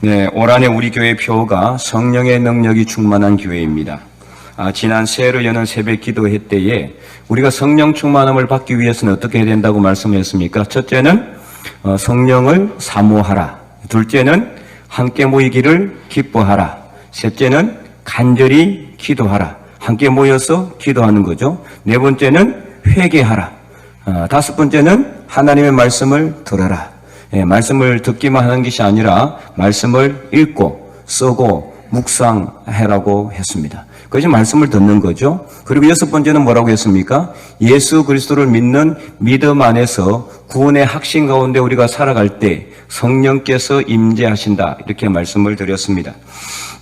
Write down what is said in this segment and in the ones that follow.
네, 올 한해 우리 교회 표어가 성령의 능력이 충만한 교회입니다. 지난 새해를 여는 새벽 기도회 때에 우리가 성령 충만함을 받기 위해서는 어떻게 해야 된다고 말씀했습니까? 첫째는 성령을 사모하라. 둘째는 함께 모이기를 기뻐하라. 셋째는 간절히 기도하라. 함께 모여서 기도하는 거죠. 네 번째는 회개하라. 다섯 번째는 하나님의 말씀을 들어라. 말씀을 듣기만 하는 것이 아니라 말씀을 읽고 쓰고 묵상해라고 했습니다. 그것이 말씀을 듣는 거죠. 그리고 여섯 번째는 뭐라고 했습니까? 예수 그리스도를 믿는 믿음 안에서 구원의 확신 가운데 우리가 살아갈 때 성령께서 임재하신다, 이렇게 말씀을 드렸습니다.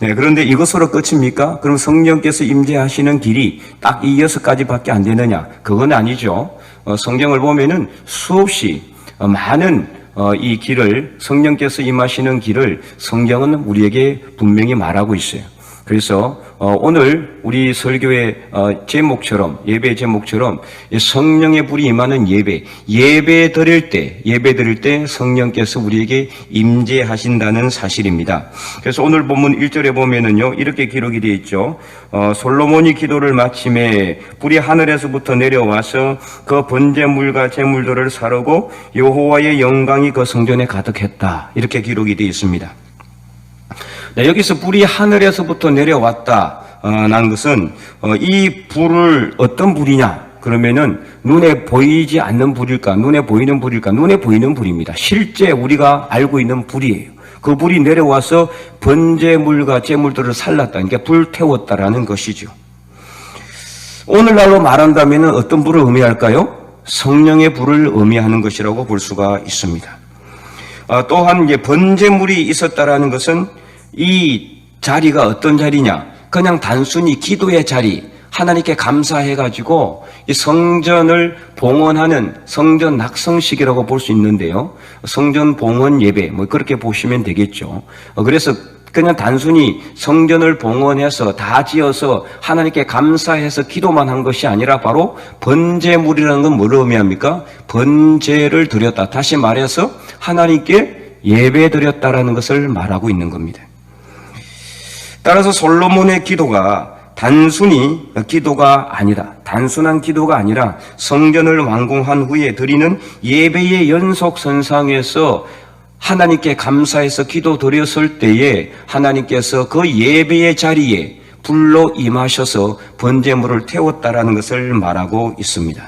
네, 그런데 이것으로 끝입니까? 그럼 성령께서 임재하시는 길이 딱 이 6가지밖에 안 되느냐? 그건 아니죠. 성경을 보면은 수없이 많은 이 길을, 성령께서 임하시는 길을 성경은 우리에게 분명히 말하고 있어요. 그래서 오늘 우리 설교의 제목처럼, 예배 제목처럼 성령의 불이 임하는 예배 드릴 때 성령께서 우리에게 임재하신다는 사실입니다. 그래서 오늘 본문 1절에 보면은요, 이렇게 기록이 되어 있죠. 솔로몬이 기도를 마침에 불이 하늘에서부터 내려와서 그 번제물과 제물들을 사르고 여호와의 영광이 그 성전에 가득했다, 이렇게 기록이 되어 있습니다. 네, 여기서 불이 하늘에서부터 내려왔다 난 것은 이 불을 어떤 불이냐 그러면은 눈에 보이지 않는 불일까, 눈에 보이는 불일까? 눈에 보이는 불입니다. 실제 우리가 알고 있는 불이에요. 그 불이 내려와서 번제물과 제물들을 살랐다, 그러니까 불태웠다라는 것이죠. 오늘날로 말한다면 어떤 불을 의미할까요? 성령의 불을 의미하는 것이라고 볼 수가 있습니다. 또한 이제 번제물이 있었다라는 것은 이 자리가 어떤 자리냐? 그냥 단순히 기도의 자리, 하나님께 감사해가지고 이 성전을 봉헌하는 성전 낙성식이라고 볼 수 있는데요. 성전 봉헌 예배, 그렇게 보시면 되겠죠. 그래서 그냥 단순히 성전을 봉헌해서 다 지어서 하나님께 감사해서 기도만 한 것이 아니라 바로 번제물이라는 건 뭘 의미합니까? 번제를 드렸다. 다시 말해서 하나님께 예배 드렸다라는 것을 말하고 있는 겁니다. 따라서 솔로몬의 기도가 단순히 기도가 아니다. 단순한 기도가 아니라 성전을 완공한 후에 드리는 예배의 연속선상에서 하나님께 감사해서 기도 드렸을 때에 하나님께서 그 예배의 자리에 불로 임하셔서 번제물을 태웠다라는 것을 말하고 있습니다.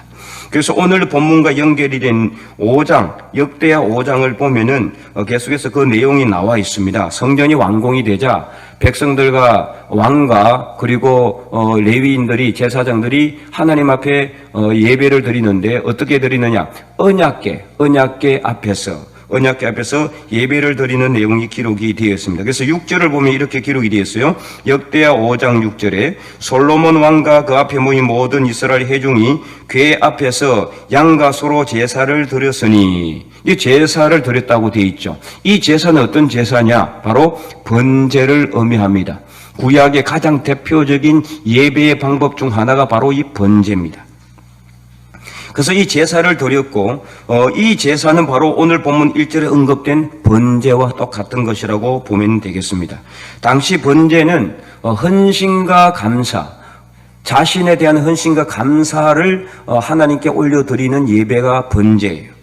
그래서 오늘 본문과 연결이 된 5장, 역대하 5장을 보면은 계속해서 그 내용이 나와 있습니다. 성전이 완공이 되자 백성들과 왕과 그리고 레위인들이, 제사장들이 하나님 앞에 예배를 드리는데 어떻게 드리느냐? 언약궤 앞에서 예배를 드리는 내용이 기록이 되어 있습니다. 그래서 6절을 보면 이렇게 기록이 되어 있어요. 역대하 5장 6절에 솔로몬 왕과 그 앞에 모인 모든 이스라엘 회중이 궤 앞에서 양과 소로 제사를 드렸으니, 이 제사를 드렸다고 되어 있죠. 이 제사는 어떤 제사냐? 바로 번제를 의미합니다. 구약의 가장 대표적인 예배의 방법 중 하나가 바로 이 번제입니다. 그래서 이 제사를 드렸고 이 제사는 바로 오늘 본문 1절에 언급된 번제와 똑같은 것이라고 보면 되겠습니다. 당시 번제는 헌신과 감사, 자신에 대한 헌신과 감사를 하나님께 올려드리는 예배가 번제예요.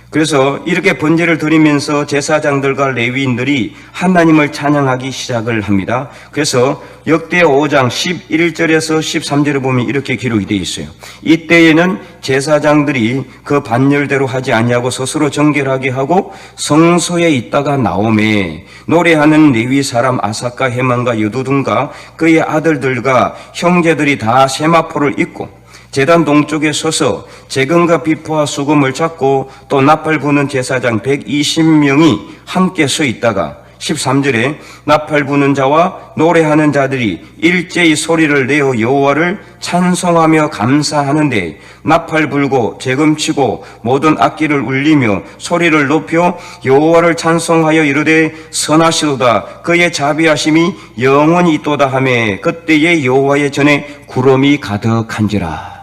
그래서 이렇게 번제를 드리면서 제사장들과 레위인들이 하나님을 찬양하기 시작을 합니다. 그래서 역대 5장 11절에서 13절에 보면 이렇게 기록이 되어 있어요. 이때에는 제사장들이 그 반열대로 하지 아니하고 스스로 정결하게 하고 성소에 있다가 나오매 노래하는 레위 사람 아삭과 헤만과 여두둔과 그의 아들들과 형제들이 다 세마포를 입고 제단 동쪽에 서서 재금과 비포와 수금을 잡고 또 나팔 부는 제사장 120명이 함께 서 있다가 13절에 나팔 부는 자와 노래하는 자들이 일제히 소리를 내어 여호와를 찬송하며 감사하는데 나팔 불고 재금치고 모든 악기를 울리며 소리를 높여 여호와를 찬송하여 이르되 선하시도다 그의 자비하심이 영원히 있도다 하매 그때에 여호와의 전에 구름이 가득한지라.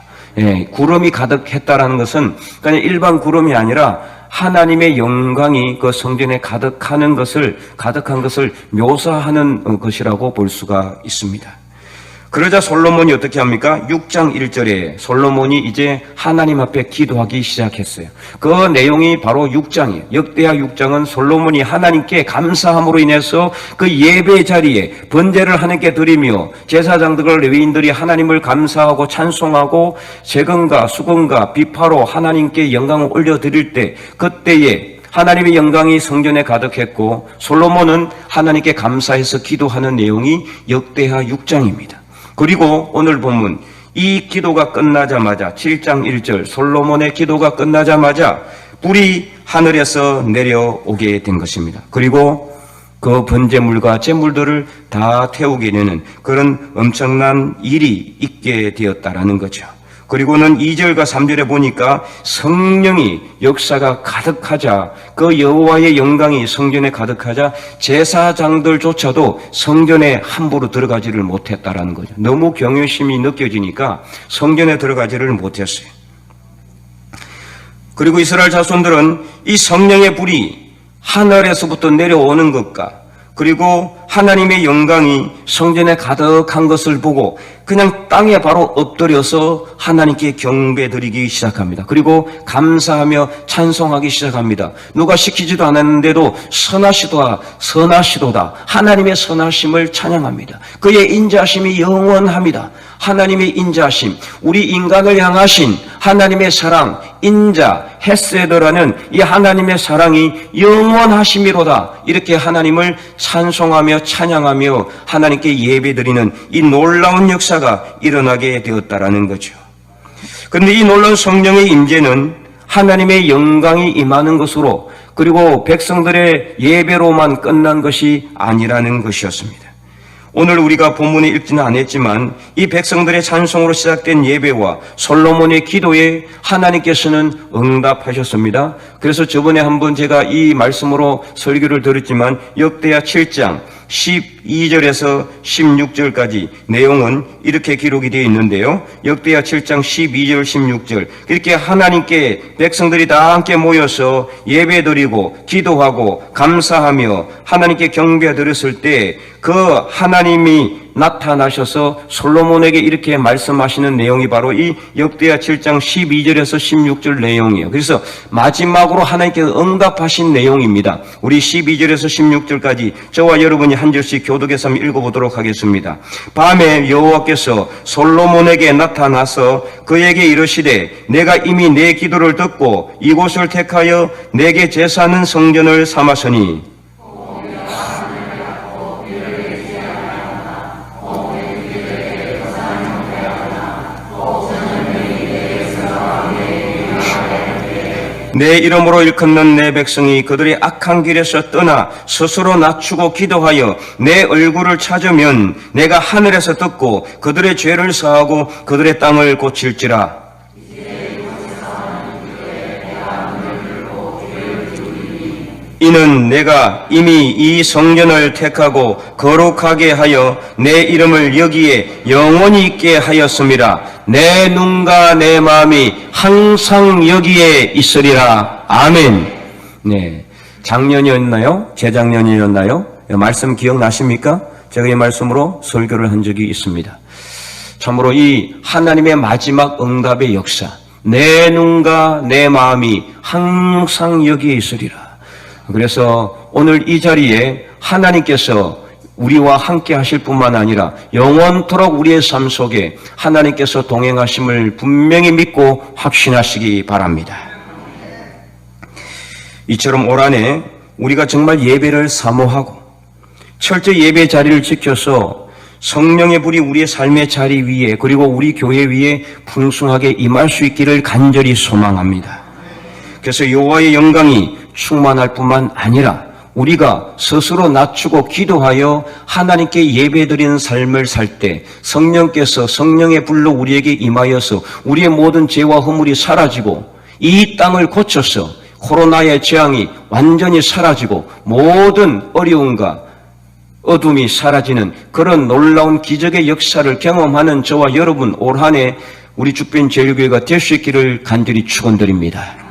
구름이 가득했다라는 것은 그냥 일반 구름이 아니라 하나님의 영광이 그 성전에 가득한 것을 묘사하는 것이라고 볼 수가 있습니다. 그러자 솔로몬이 어떻게 합니까? 6장 1절에 솔로몬이 이제 하나님 앞에 기도하기 시작했어요. 그 내용이 바로 6장이에요. 역대하 6장은 솔로몬이 하나님께 감사함으로 인해서 그 예배 자리에 번제를 하나님께 드리며 제사장들 레위인들이 하나님을 감사하고 찬송하고 재건과 수건과 비파로 하나님께 영광을 올려드릴 때 그때에 하나님의 영광이 성전에 가득했고 솔로몬은 하나님께 감사해서 기도하는 내용이 역대하 6장입니다. 그리고 오늘 본문 이 기도가 끝나자마자 7장 1절 솔로몬의 기도가 끝나자마자 불이 하늘에서 내려오게 된 것입니다. 그리고 그 번제물과 제물들을 다 태우게 되는 그런 엄청난 일이 있게 되었다라는 거죠. 그리고는 2절과 3절에 보니까 성령이 역사가 가득하자 그 여호와의 영광이 성전에 가득하자 제사장들조차도 성전에 함부로 들어가지를 못했다라는 거죠. 너무 경외심이 느껴지니까 성전에 들어가지를 못했어요. 그리고 이스라엘 자손들은 이 성령의 불이 하늘에서부터 내려오는 것과 그리고 하나님의 영광이 성전에 가득한 것을 보고 그냥 땅에 바로 엎드려서 하나님께 경배드리기 시작합니다. 그리고 감사하며 찬송하기 시작합니다. 누가 시키지도 않았는데도 선하시도다 하나님의 선하심을 찬양합니다. 그의 인자하심이 영원합니다. 하나님의 인자하심, 우리 인간을 향하신 하나님의 사랑, 인자, 헤세드라는 이 하나님의 사랑이 영원하심이로다. 이렇게 하나님을 찬송하며 찬양하며 하나님께 예배드리는 이 놀라운 역사가 일어나게 되었다라는 거죠. 그런데 이 놀라운 성령의 임재는 하나님의 영광이 임하는 것으로 그리고 백성들의 예배로만 끝난 것이 아니라는 것이었습니다. 오늘 우리가 본문에 읽지는 않았지만 이 백성들의 찬송으로 시작된 예배와 솔로몬의 기도에 하나님께서는 응답하셨습니다. 그래서 저번에 한번 제가 이 말씀으로 설교를 드렸지만 역대하 7장 12절에서 16절까지 내용은 이렇게 기록이 되어 있는데요. 역대하 7장 12절 16절 그렇게 하나님께 백성들이 다 함께 모여서 예배드리고 기도하고 감사하며 하나님께 경배드렸을 때 그 하나님이 나타나셔서 솔로몬에게 이렇게 말씀하시는 내용이 바로 이 역대하 7장 12절에서 16절 내용이에요. 그래서 마지막으로 하나님께 응답하신 내용입니다. 우리 12절에서 16절까지 저와 여러분이 한 절씩 교독해서 한번 읽어보도록 하겠습니다. 밤에 여호와께서 솔로몬에게 나타나서 그에게 이르시되 내가 이미 내 기도를 듣고 이곳을 택하여 내게 제사하는 성전을 삼았으니 내 이름으로 일컫는 내 백성이 그들의 악한 길에서 떠나 스스로 낮추고 기도하여 내 얼굴을 찾으면 내가 하늘에서 듣고 그들의 죄를 사하고 그들의 땅을 고칠지라. 이는 내가 이미 이 성전을 택하고 거룩하게 하여 내 이름을 여기에 영원히 있게 하였음이라. 내 눈과 내 마음이 항상 여기에 있으리라. 아멘. 네, 작년이었나요? 재작년이었나요? 말씀 기억나십니까? 제가 이 말씀으로 설교를 한 적이 있습니다. 참으로 이 하나님의 마지막 응답의 역사, 내 눈과 내 마음이 항상 여기에 있으리라. 그래서 오늘 이 자리에 하나님께서 우리와 함께 하실 뿐만 아니라 영원토록 우리의 삶 속에 하나님께서 동행하심을 분명히 믿고 확신하시기 바랍니다. 이처럼 올 한해 우리가 정말 예배를 사모하고 철저히 예배 자리를 지켜서 성령의 불이 우리의 삶의 자리 위에 그리고 우리 교회 위에 풍성하게 임할 수 있기를 간절히 소망합니다. 그래서 여호와의 영광이 충만할 뿐만 아니라 우리가 스스로 낮추고 기도하여 하나님께 예배드리는 삶을 살 때 성령께서 성령의 불로 우리에게 임하여서 우리의 모든 죄와 허물이 사라지고 이 땅을 고쳐서 코로나의 재앙이 완전히 사라지고 모든 어려움과 어둠이 사라지는 그런 놀라운 기적의 역사를 경험하는 저와 여러분 올 한 해 우리 주변 제일교회가 될 수 있기를 간절히 축원드립니다.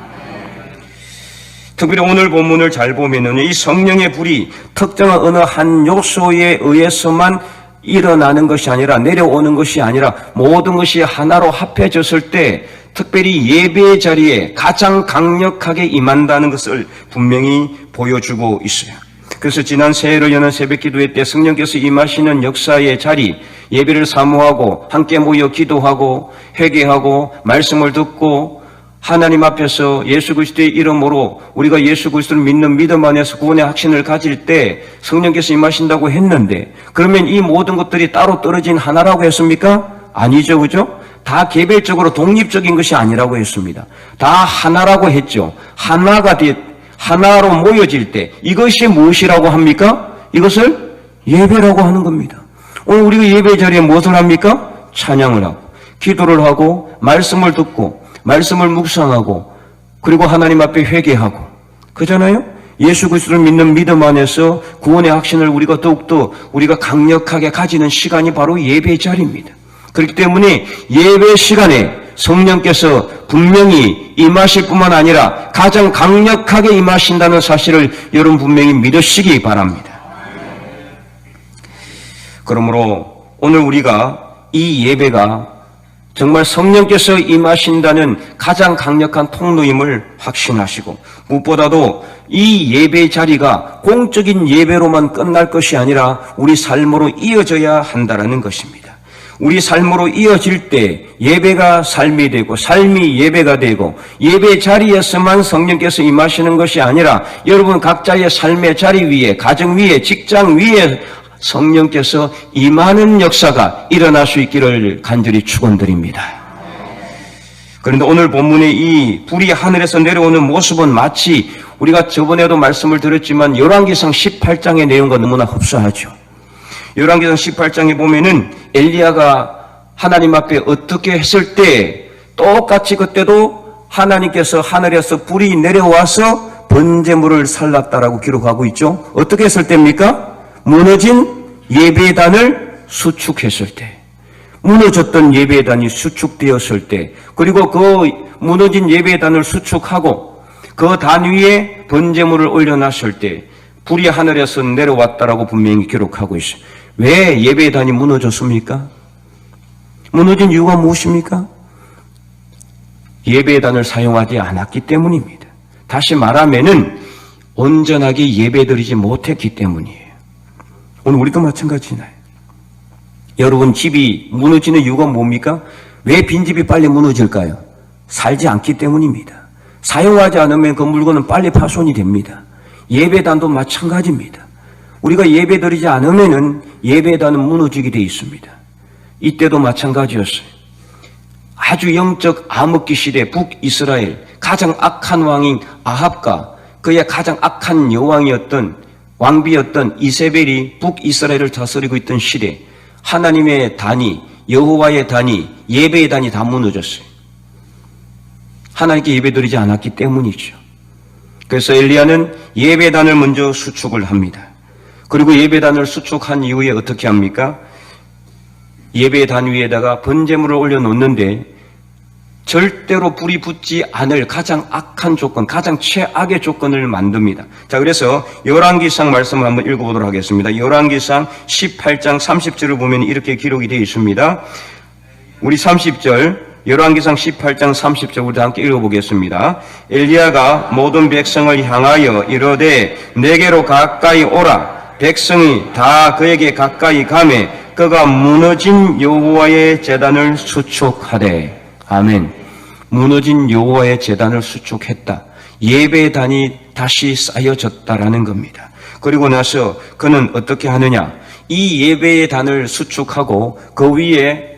특별히 오늘 본문을 잘 보면은 이 성령의 불이 특정한 어느 한 요소에 의해서만 일어나는 것이 아니라, 내려오는 것이 아니라 모든 것이 하나로 합해졌을 때 특별히 예배의 자리에 가장 강력하게 임한다는 것을 분명히 보여주고 있어요. 그래서 지난 새해를 여는 새벽기도회 때 성령께서 임하시는 역사의 자리, 예배를 사모하고 함께 모여 기도하고 회개하고 말씀을 듣고 하나님 앞에서 예수 그리스도의 이름으로 우리가 예수 그리스도를 믿는 믿음 안에서 구원의 확신을 가질 때 성령께서 임하신다고 했는데, 그러면 이 모든 것들이 따로 떨어진 하나라고 했습니까? 아니죠, 그죠? 다 개별적으로 독립적인 것이 아니라고 했습니다. 다 하나라고 했죠. 하나로 모여질 때 이것이 무엇이라고 합니까? 이것을 예배라고 하는 겁니다. 오늘 우리가 예배 자리에 무엇을 합니까? 찬양을 하고 기도를 하고 말씀을 듣고 말씀을 묵상하고 그리고 하나님 앞에 회개하고, 그잖아요? 예수 그리스도를 믿는 믿음 안에서 구원의 확신을 우리가 더욱더 우리가 강력하게 가지는 시간이 바로 예배 자리입니다. 그렇기 때문에 예배 시간에 성령께서 분명히 임하실 뿐만 아니라 가장 강력하게 임하신다는 사실을 여러분 분명히 믿으시기 바랍니다. 그러므로 오늘 우리가 이 예배가 정말 성령께서 임하신다는 가장 강력한 통로임을 확신하시고, 무엇보다도 이 예배 자리가 공적인 예배로만 끝날 것이 아니라 우리 삶으로 이어져야 한다는 것입니다. 우리 삶으로 이어질 때 예배가 삶이 되고 삶이 예배가 되고, 예배 자리에서만 성령께서 임하시는 것이 아니라 여러분 각자의 삶의 자리 위에, 가정 위에, 직장 위에 성령께서 임하는 역사가 일어날 수 있기를 간절히 축원드립니다. 그런데 오늘 본문의 이 불이 하늘에서 내려오는 모습은 마치 우리가 저번에도 말씀을 드렸지만 열왕기상 18장의 내용과 너무나 흡사하죠. 열왕기상 18장에 보면은 엘리야가 하나님 앞에 어떻게 했을 때 똑같이 그때도 하나님께서 하늘에서 불이 내려와서 번제물을 살랐다라고 기록하고 있죠. 어떻게 했을 때입니까? 무너진 예배단을 수축했을 때, 무너졌던 예배단이 수축되었을 때, 그리고 그 무너진 예배단을 수축하고 그 단 위에 번제물을 올려놨을 때 불이 하늘에서 내려왔다라고 분명히 기록하고 있어요. 왜 예배단이 무너졌습니까? 무너진 이유가 무엇입니까? 예배단을 사용하지 않았기 때문입니다. 다시 말하면은 온전하게 예배드리지 못했기 때문이에요. 오늘 우리도 마찬가지나요? 여러분 집이 무너지는 이유가 뭡니까? 왜 빈집이 빨리 무너질까요? 살지 않기 때문입니다. 사용하지 않으면 그 물건은 빨리 파손이 됩니다. 예배단도 마찬가지입니다. 우리가 예배드리지 않으면은 예배단은 무너지게 되어 있습니다. 이때도 마찬가지였어요. 아주 영적 암흑기 시대 북이스라엘 가장 악한 왕인 아합과 그의 가장 악한 여왕이었던 왕비였던 이세벨이 북이스라엘을 다스리고 있던 시대, 하나님의 단위, 여호와의 단위, 예배의 단위 다 무너졌어요. 하나님께 예배드리지 않았기 때문이죠. 그래서 엘리야는 예배단을 먼저 수축을 합니다. 그리고 예배단을 수축한 이후에 어떻게 합니까? 예배단 위에다가 번제물을 올려놓는데 절대로 불이 붙지 않을 가장 악한 조건, 가장 최악의 조건을 만듭니다. 자, 그래서 열왕기상 말씀을 한번 읽어보도록 하겠습니다. 열왕기상 18장 30절을 보면 이렇게 기록이 되어 있습니다. 우리 30절, 열왕기상 18장 30절 우리 함께 읽어보겠습니다. 엘리야가 모든 백성을 향하여 이르되 내게로 가까이 오라. 백성이 다 그에게 가까이 가매 그가 무너진 여호와의 제단을 수축하되. 아멘. 무너진 여호와의 제단을 수축했다. 예배단이 다시 쌓여졌다라는 겁니다. 그리고 나서 그는 어떻게 하느냐? 이 예배의 단을 수축하고 그 위에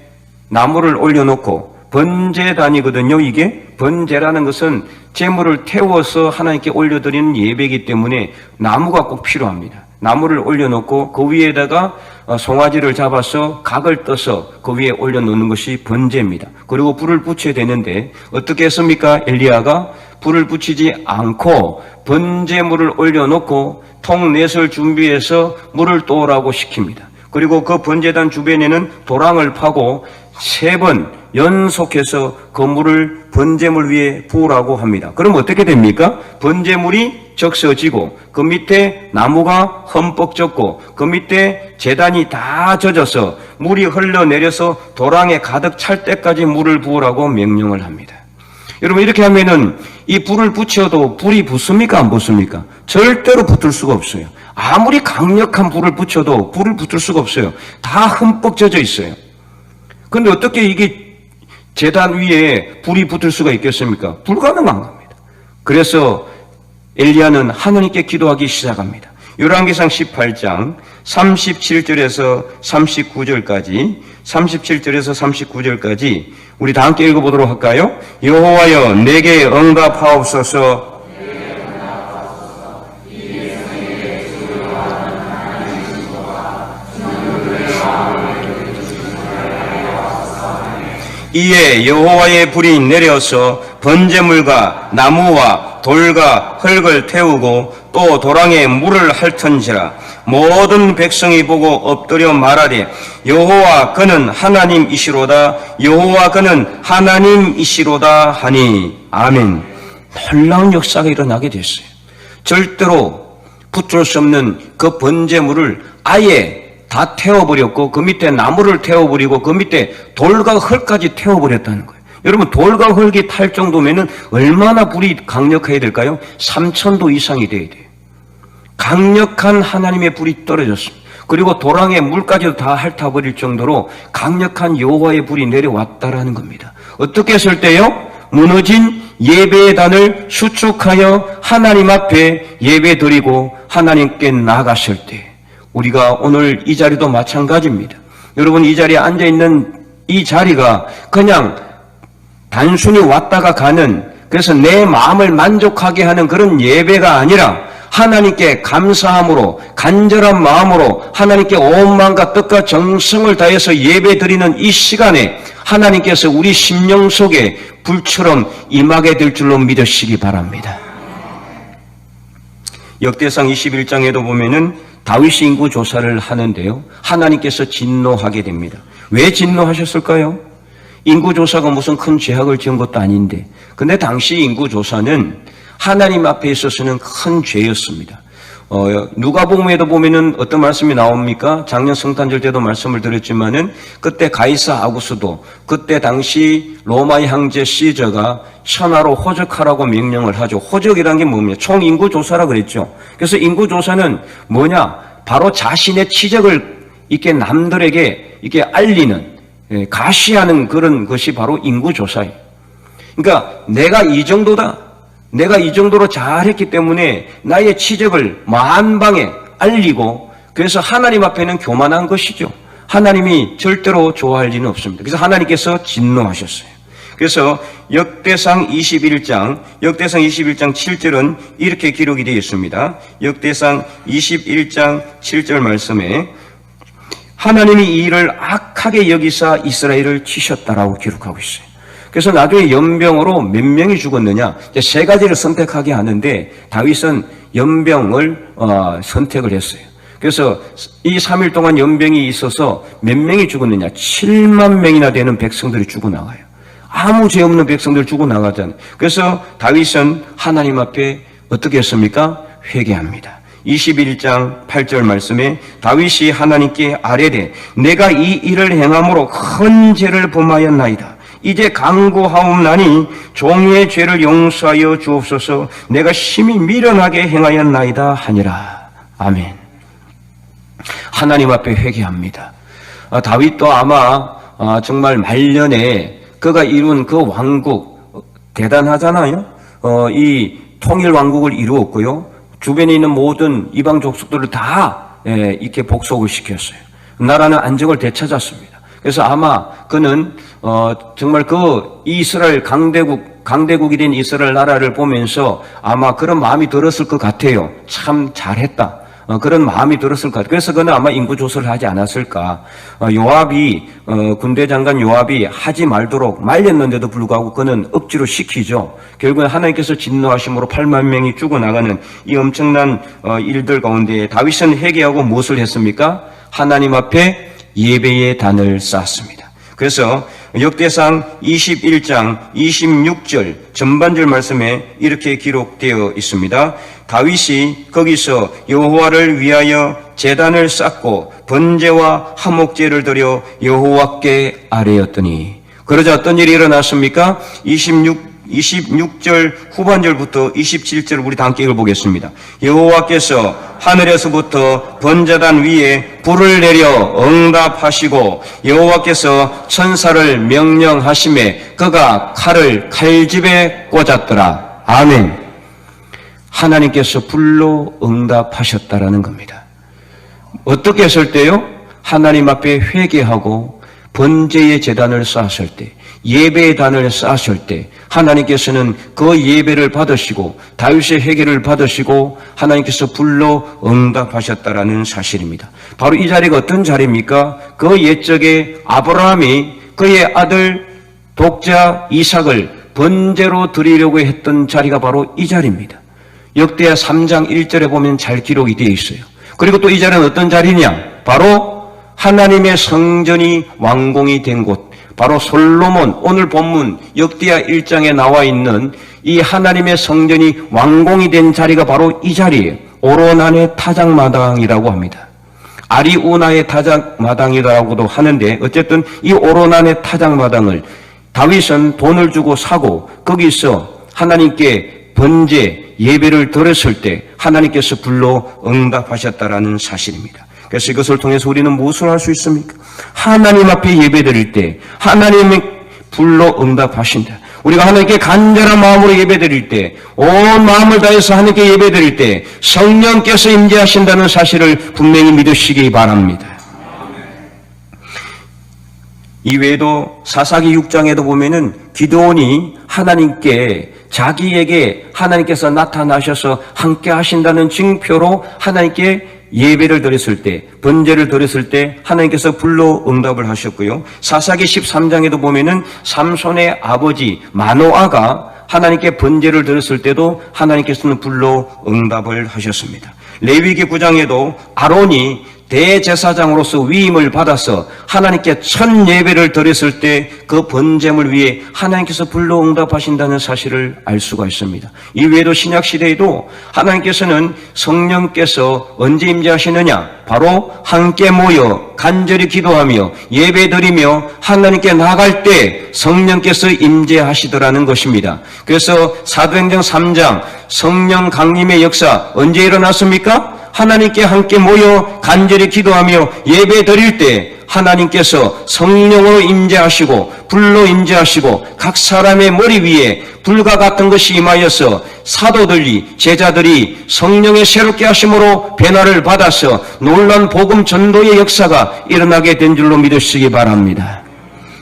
나무를 올려놓고, 번제단이거든요. 이게 번제라는 것은 제물을 태워서 하나님께 올려드리는 예배이기 때문에 나무가 꼭 필요합니다. 나무를 올려놓고 그 위에다가 송아지를 잡아서 각을 떠서 그 위에 올려놓는 것이 번제입니다. 그리고 불을 붙여야 되는데 어떻게 했습니까? 엘리야가 불을 붙이지 않고 번제물을 올려놓고 통넷을 준비해서 물을 떠오라고 시킵니다. 그리고 그 번제단 주변에는 도랑을 파고 3번 연속해서 그 물을 번제물 위에 부으라고 합니다. 그럼 어떻게 됩니까? 번제물이 적셔지고 그 밑에 나무가 흠뻑 젖고 그 밑에 제단이 다 젖어서 물이 흘러내려서 도랑에 가득 찰 때까지 물을 부으라고 명령을 합니다. 여러분, 이렇게 하면은 이 불을 붙여도 불이 붙습니까? 안 붙습니까? 절대로 붙을 수가 없어요. 아무리 강력한 불을 붙여도 불을 붙을 수가 없어요. 다 흠뻑 젖어 있어요. 그런데 어떻게 이게 제단 위에 불이 붙을 수가 있겠습니까? 불가능한 겁니다. 그래서 엘리야는 하나님께 기도하기 시작합니다. 열왕기상 18장 37절에서 39절까지 37절에서 39절까지 우리 다 함께 읽어보도록 할까요? 여호와여 내게 응답하옵소서. 이에 여호와의 불이 내려서 번제물과 나무와 돌과 흙을 태우고 또 도랑에 물을 핥은지라. 모든 백성이 보고 엎드려 말하되 여호와 그는 하나님이시로다. 여호와 그는 하나님이시로다 하니. 아멘. 놀라운 역사가 일어나게 됐어요. 절대로 붙을 수 없는 그 번제물을 아예 다 태워버렸고 그 밑에 나무를 태워버리고 그 밑에 돌과 흙까지 태워버렸다는 거예요. 여러분, 돌과 흙이 탈 정도면은 얼마나 불이 강력해야 될까요? 3000도 이상이 돼야 돼요. 강력한 하나님의 불이 떨어졌습니다. 그리고 도랑에 물까지도 다 핥아버릴 정도로 강력한 여호와의 불이 내려왔다라는 겁니다. 어떻게 했을 때요? 무너진 예배의 단을 수축하여 하나님 앞에 예배 드리고 하나님께 나아갔을 때, 우리가 오늘 이 자리도 마찬가지입니다. 여러분, 이 자리에 앉아있는 이 자리가 그냥 단순히 왔다가 가는, 그래서 내 마음을 만족하게 하는 그런 예배가 아니라 하나님께 감사함으로 간절한 마음으로 하나님께 온 마음과 뜻과 정성을 다해서 예배 드리는 이 시간에 하나님께서 우리 심령 속에 불처럼 임하게 될 줄로 믿으시기 바랍니다. 역대상 21장에도 보면은 다윗이 인구 조사를 하는데요, 하나님께서 진노하게 됩니다. 왜 진노하셨을까요? 인구 조사가 무슨 큰 죄악을 지은 것도 아닌데, 근데 당시 인구 조사는 하나님 앞에 있어서는 큰 죄였습니다. 누가복음에도 보면은 어떤 말씀이 나옵니까? 작년 성탄절 때도 말씀을 드렸지만은 그때 가이사 아구스도 그때 당시 로마의 황제 시저가 천하로 호적하라고 명령을 하죠. 호적이라는 게 뭡니까? 총 인구 조사라 그랬죠. 그래서 인구 조사는 뭐냐? 바로 자신의 치적을 이렇게 남들에게 이렇게 알리는, 가시하는 그런 것이 바로 인구 조사예요. 그러니까 내가 이 정도다. 내가 이 정도로 잘했기 때문에 나의 치적을 만방에 알리고, 그래서 하나님 앞에는 교만한 것이죠. 하나님이 절대로 좋아할 리는 없습니다. 그래서 하나님께서 진노하셨어요. 그래서 역대상 21장 7절은 이렇게 기록이 되어 있습니다. 역대상 21장 7절 말씀에 하나님이 이 일을 악하게 여기사 이스라엘을 치셨다라고 기록하고 있어요. 그래서 나중에 연병으로 몇 명이 죽었느냐, 세 가지를 선택하게 하는데 다윗은 연병을 선택을 했어요. 그래서 이 3일 동안 연병이 있어서 몇 명이 죽었느냐, 7만 명이나 되는 백성들이 죽어나가요. 아무 죄 없는 백성들 죽어나가잖아요. 그래서 다윗은 하나님 앞에 어떻게 했습니까? 회개합니다. 21장 8절 말씀에 다윗이 하나님께 아뢰되 내가 이 일을 행함으로 큰 죄를 범하였나이다. 이제 간구하옵나니 종의 죄를 용서하여 주옵소서. 내가 심히 미련하게 행하였나이다 하니라. 아멘. 하나님 앞에 회개합니다. 다윗도 아마 정말 말년에 그가 이룬 그 왕국 대단하잖아요. 이 통일 왕국을 이루었고요. 주변에 있는 모든 이방 족속들을 다 이렇게 복속을 시켰어요. 나라는 안정을 되찾았습니다. 그래서 아마 그는 정말 그 이스라엘 강대국이 된 이스라엘 나라를 보면서 아마 그런 마음이 들었을 것 같아요. 참 잘했다. 그런 마음이 들었을 것 같아요. 그래서 그는 아마 인구조사를 하지 않았을까. 요압이 군대 장관 요압이 하지 말도록 말렸는데도 불구하고 그는 억지로 시키죠. 결국은 하나님께서 진노하심으로 8만 명이 죽어나가는 이 엄청난 일들 가운데 다윗은 회개하고 무엇을 했습니까? 하나님 앞에 예배의 단을 쌓았습니다. 그래서 역대상 21장 26절 전반절 말씀에 이렇게 기록되어 있습니다. 다윗이 거기서 여호와를 위하여 제단을 쌓고 번제와 화목제를 드려 여호와께 아뢰었더니, 그러자 어떤 일이 일어났습니까? 26절 후반절부터 27절 우리 다 함께 읽어보겠습니다. 여호와께서 하늘에서부터 번제단 위에 불을 내려 응답하시고 여호와께서 천사를 명령하심에 그가 칼을 칼집에 꽂았더라. 아멘. 하나님께서 불로 응답하셨다라는 겁니다. 어떻게 했을 때요? 하나님 앞에 회개하고 번제의 제단을 쌓았을 때, 예배의 단을 쌓았을 때 하나님께서는 그 예배를 받으시고 다윗의 회개를 받으시고 하나님께서 불로 응답하셨다라는 사실입니다. 바로 이 자리가 어떤 자리입니까? 그 옛적에 아브라함이 그의 아들 독자 이삭을 번제로 드리려고 했던 자리가 바로 이 자리입니다. 역대하 3장 1절에 보면 잘 기록이 되어 있어요. 그리고 또 이 자리는 어떤 자리냐? 바로 하나님의 성전이 완공이 된 곳, 바로 솔로몬, 오늘 본문 역대하 1장에 나와 있는 이 하나님의 성전이 완공이 된 자리가 바로 이 자리예요. 오로난의 타작마당이라고 합니다. 아리우나의 타작마당이라고도 하는데, 어쨌든 이 오로난의 타작마당을 다윗은 돈을 주고 사고 거기서 하나님께 번제 예배를 드렸을 때 하나님께서 불로 응답하셨다라는 사실입니다. 그래서 이것을 통해서 우리는 무엇을 할 수 있습니까? 하나님 앞에 예배드릴 때 하나님이 불로 응답하신다. 우리가 하나님께 간절한 마음으로 예배드릴 때, 온 마음을 다해서 하나님께 예배드릴 때 성령께서 임재하신다는 사실을 분명히 믿으시기 바랍니다. 이외에도 사사기 6장에도 보면은 기드온이 하나님께 자기에게 하나님께서 나타나셔서 함께 하신다는 증표로 하나님께 예배를 드렸을 때, 번제를 드렸을 때 하나님께서 불로 응답을 하셨고요. 사사기 13장에도 보면은 삼손의 아버지 마노아가 하나님께 번제를 드렸을 때도 하나님께서는 불로 응답을 하셨습니다. 레위기 9장에도 아론이 대제사장으로서 위임을 받아서 하나님께 첫 예배를 드렸을 때 그 번제물 위에 하나님께서 불로 응답하신다는 사실을 알 수가 있습니다. 이외에도 신약시대에도 하나님께서는 성령께서 언제 임재하시느냐? 바로 함께 모여 간절히 기도하며 예배드리며 하나님께 나갈 때 성령께서 임재하시더라는 것입니다. 그래서 사도행전 3장 성령 강림의 역사 언제 일어났습니까? 하나님께 함께 모여 간절히 기도하며 예배 드릴 때 하나님께서 성령으로 임재하시고 불로 임재하시고 각 사람의 머리 위에 불과 같은 것이 임하여서 사도들이, 제자들이 성령의 새롭게 하심으로 변화를 받아서 놀라운 복음 전도의 역사가 일어나게 된 줄로 믿으시기 바랍니다.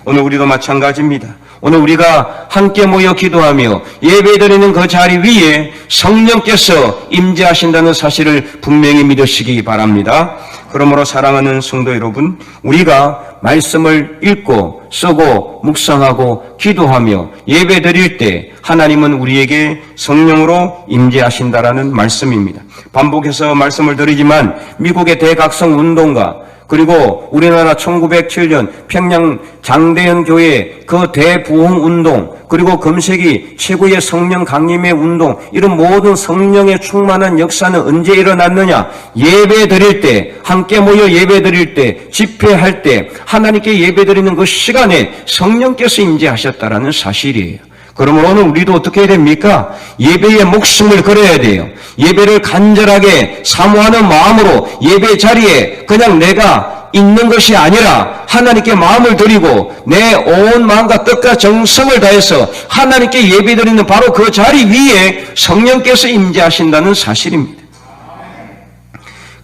오늘 우리도 마찬가지입니다. 오늘 우리가 함께 모여 기도하며 예배드리는 그 자리 위에 성령께서 임재하신다는 사실을 분명히 믿으시기 바랍니다. 그러므로 사랑하는 성도 여러분, 우리가 말씀을 읽고 쓰고 묵상하고 기도하며 예배드릴 때 하나님은 우리에게 성령으로 임재하신다라는 말씀입니다. 반복해서 말씀을 드리지만 미국의 대각성 운동가, 그리고 우리나라 1907년 평양 장대현 교회 그 대부흥 운동, 그리고 금세기 최고의 성령 강림의 운동, 이런 모든 성령의 충만한 역사는 언제 일어났느냐? 예배 드릴 때, 함께 모여 예배 드릴 때, 집회할 때, 하나님께 예배 드리는 그 시간에 성령께서 임재하셨다라는 사실이에요. 그러면 오늘 우리도 어떻게 해야 됩니까? 예배에 목숨을 걸어야 돼요. 예배를 간절하게 사모하는 마음으로 예배 자리에 그냥 내가 있는 것이 아니라 하나님께 마음을 드리고 내 온 마음과 뜻과 정성을 다해서 하나님께 예배드리는 바로 그 자리 위에 성령께서 임재하신다는 사실입니다.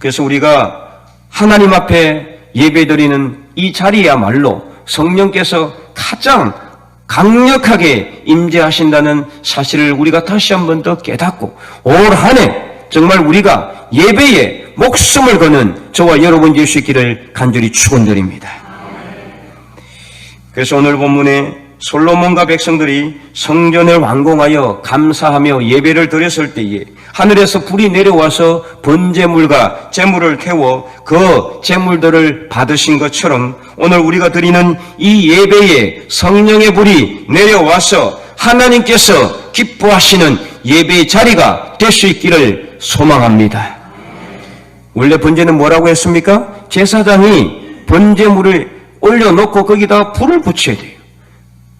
그래서 우리가 하나님 앞에 예배드리는 이 자리야말로 성령께서 가장 강력하게 임재하신다는 사실을 우리가 다시 한 번 더 깨닫고 올 한 해 정말 우리가 예배에 목숨을 거는 저와 여러분 될 수 있기를 간절히 축원드립니다. 그래서 오늘 본문에 솔로몬과 백성들이 성전을 완공하여 감사하며 예배를 드렸을 때에 하늘에서 불이 내려와서 번제물과 제물을 태워 그 제물들을 받으신 것처럼 오늘 우리가 드리는 이 예배에 성령의 불이 내려와서 하나님께서 기뻐하시는 예배의 자리가 될 수 있기를 소망합니다. 원래 번제는 뭐라고 했습니까? 제사장이 번제물을 올려놓고 거기다 불을 붙여야 돼요.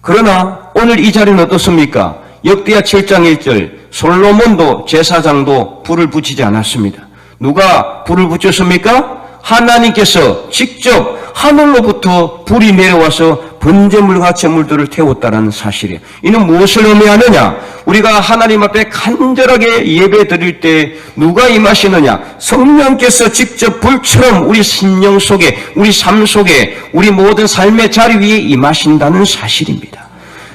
그러나 오늘 이 자리는 어떻습니까? 역대하 7장 1절 솔로몬도 제사장도 불을 붙이지 않았습니다. 누가 불을 붙였습니까? 하나님께서 직접 하늘로부터 불이 내려와서 번제물과 제물들을 태웠다는 사실이에요. 이는 무엇을 의미하느냐? 우리가 하나님 앞에 간절하게 예배 드릴 때 누가 임하시느냐? 성령께서 직접 불처럼 우리 심령 속에, 우리 삶 속에, 우리 모든 삶의 자리 위에 임하신다는 사실입니다.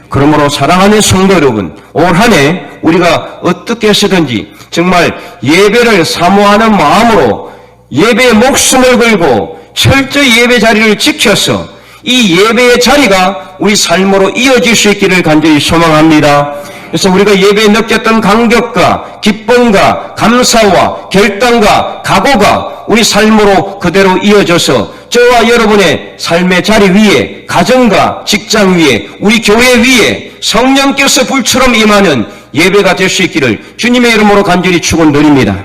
그러므로 사랑하는 성도 여러분, 올 한 해 우리가 어떻게 해서든지 정말 예배를 사모하는 마음으로 예배에 목숨을 걸고 철저히 예배 자리를 지켜서 이 예배의 자리가 우리 삶으로 이어질 수 있기를 간절히 소망합니다. 그래서 우리가 예배에 느꼈던 감격과 기쁨과 감사와 결단과 각오가 우리 삶으로 그대로 이어져서 저와 여러분의 삶의 자리 위에, 가정과 직장 위에, 우리 교회 위에 성령께서 불처럼 임하는 예배가 될 수 있기를 주님의 이름으로 간절히 축원드립니다.